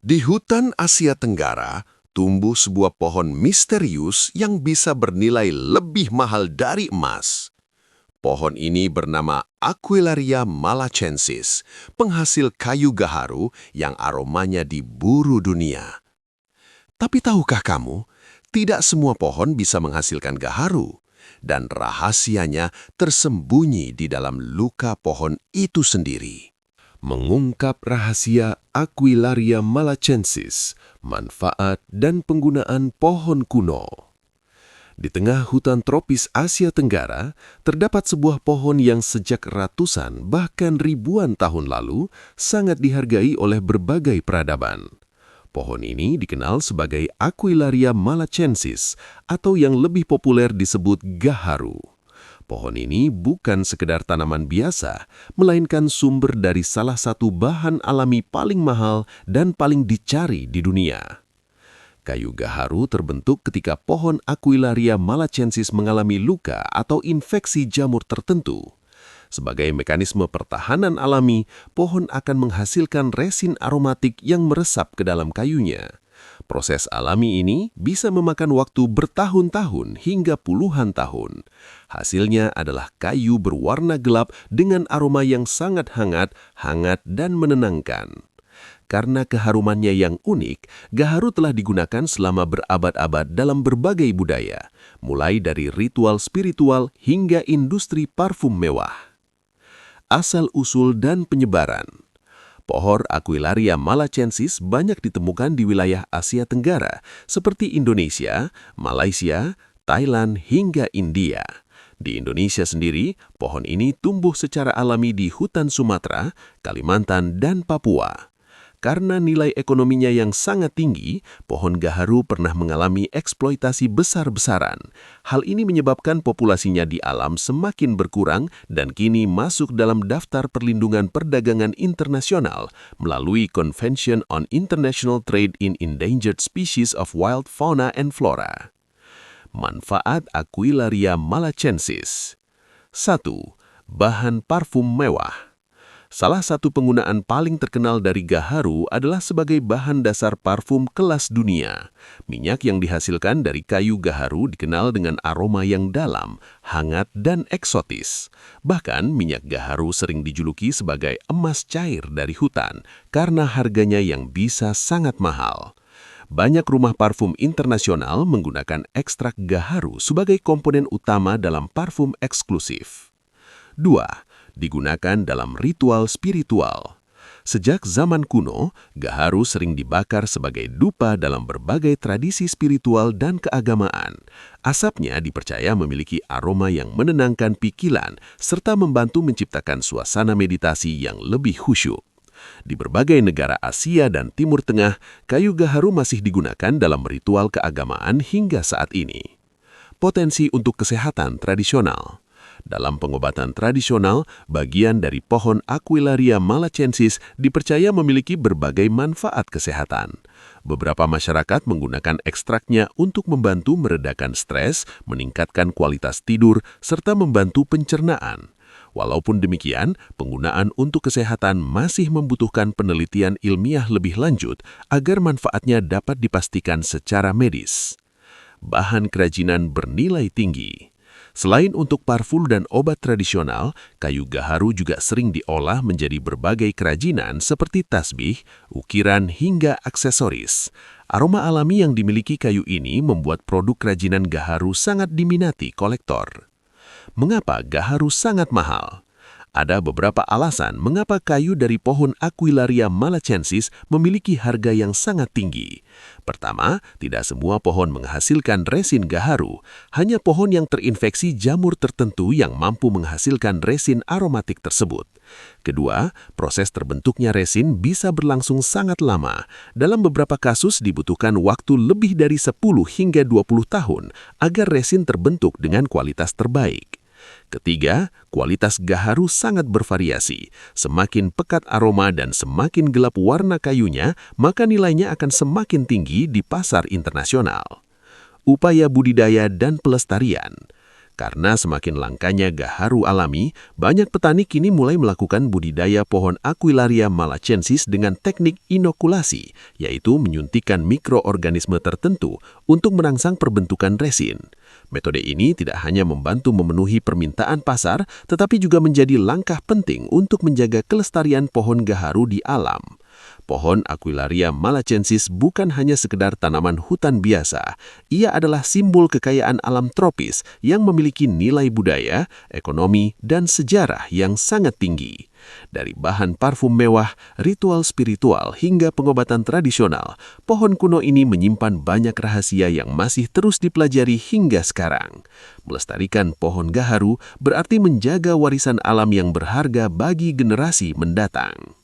Di hutan Asia Tenggara, tumbuh sebuah pohon misterius yang bisa bernilai lebih mahal dari emas. Pohon ini bernama Aquilaria malachensis, penghasil kayu gaharu yang aromanya diburu dunia. Tapi tahukah kamu, tidak semua pohon bisa menghasilkan gaharu, dan rahasianya tersembunyi di dalam luka pohon itu sendiri. Mengungkap rahasia Aquilaria malachensis, manfaat dan penggunaan pohon kuno. Di tengah hutan tropis Asia Tenggara, terdapat sebuah pohon yang sejak ratusan bahkan ribuan tahun lalu sangat dihargai oleh berbagai peradaban. Pohon ini dikenal sebagai Aquilaria malachensis atau yang lebih populer disebut gaharu. Pohon ini bukan sekedar tanaman biasa, melainkan sumber dari salah satu bahan alami paling mahal dan paling dicari di dunia. Kayu gaharu terbentuk ketika pohon Aquilaria malachensis mengalami luka atau infeksi jamur tertentu. Sebagai mekanisme pertahanan alami, pohon akan menghasilkan resin aromatik yang meresap ke dalam kayunya. Proses alami ini bisa memakan waktu bertahun-tahun hingga puluhan tahun. Hasilnya adalah kayu berwarna gelap dengan aroma yang sangat hangat dan menenangkan. Karena keharumannya yang unik, gaharu telah digunakan selama berabad-abad dalam berbagai budaya, mulai dari ritual spiritual hingga industri parfum mewah. Asal-usul dan penyebaran. Pohon Aquilaria malachensis banyak ditemukan di wilayah Asia Tenggara, seperti Indonesia, Malaysia, Thailand, hingga India. Di Indonesia sendiri, pohon ini tumbuh secara alami di hutan Sumatera, Kalimantan, dan Papua. Karena nilai ekonominya yang sangat tinggi, pohon gaharu pernah mengalami eksploitasi besar-besaran. Hal ini menyebabkan populasinya di alam semakin berkurang dan kini masuk dalam daftar perlindungan perdagangan internasional melalui Convention on International Trade in Endangered Species of Wild Fauna and Flora. Manfaat Aquilaria malachensis. 1. Bahan parfum mewah. Salah satu penggunaan paling terkenal dari gaharu adalah sebagai bahan dasar parfum kelas dunia. Minyak yang dihasilkan dari kayu gaharu dikenal dengan aroma yang dalam, hangat, dan eksotis. Bahkan, minyak gaharu sering dijuluki sebagai emas cair dari hutan karena harganya yang bisa sangat mahal. Banyak rumah parfum internasional menggunakan ekstrak gaharu sebagai komponen utama dalam parfum eksklusif. 2. Digunakan dalam ritual spiritual. Sejak zaman kuno, gaharu sering dibakar sebagai dupa dalam berbagai tradisi spiritual dan keagamaan. Asapnya dipercaya memiliki aroma yang menenangkan pikiran serta membantu menciptakan suasana meditasi yang lebih khusyuk. Di berbagai negara Asia dan Timur Tengah, kayu gaharu masih digunakan dalam ritual keagamaan hingga saat ini. Potensi untuk kesehatan tradisional. Dalam pengobatan tradisional, bagian dari pohon Aquilaria malachensis dipercaya memiliki berbagai manfaat kesehatan. Beberapa masyarakat menggunakan ekstraknya untuk membantu meredakan stres, meningkatkan kualitas tidur, serta membantu pencernaan. Walaupun demikian, penggunaan untuk kesehatan masih membutuhkan penelitian ilmiah lebih lanjut agar manfaatnya dapat dipastikan secara medis. Bahan kerajinan bernilai tinggi. Selain untuk parfum dan obat tradisional, kayu gaharu juga sering diolah menjadi berbagai kerajinan seperti tasbih, ukiran, hingga aksesoris. Aroma alami yang dimiliki kayu ini membuat produk kerajinan gaharu sangat diminati kolektor. Mengapa gaharu sangat mahal? Ada beberapa alasan mengapa kayu dari pohon Aquilaria malachensis memiliki harga yang sangat tinggi. Pertama, tidak semua pohon menghasilkan resin gaharu. Hanya pohon yang terinfeksi jamur tertentu yang mampu menghasilkan resin aromatik tersebut. Kedua, proses terbentuknya resin bisa berlangsung sangat lama. Dalam beberapa kasus dibutuhkan waktu lebih dari 10 hingga 20 tahun agar resin terbentuk dengan kualitas terbaik. Ketiga, kualitas gaharu sangat bervariasi. Semakin pekat aroma dan semakin gelap warna kayunya, maka nilainya akan semakin tinggi di pasar internasional. Upaya budidaya dan pelestarian. Karena semakin langkanya gaharu alami, banyak petani kini mulai melakukan budidaya pohon Aquilaria malachensis dengan teknik inokulasi, yaitu menyuntikkan mikroorganisme tertentu untuk merangsang perbentukan resin. Metode ini tidak hanya membantu memenuhi permintaan pasar, tetapi juga menjadi langkah penting untuk menjaga kelestarian pohon gaharu di alam. Pohon Aquilaria malachensis bukan hanya sekedar tanaman hutan biasa. Ia adalah simbol kekayaan alam tropis yang memiliki nilai budaya, ekonomi, dan sejarah yang sangat tinggi. Dari bahan parfum mewah, ritual spiritual, hingga pengobatan tradisional, pohon kuno ini menyimpan banyak rahasia yang masih terus dipelajari hingga sekarang. Melestarikan pohon gaharu berarti menjaga warisan alam yang berharga bagi generasi mendatang.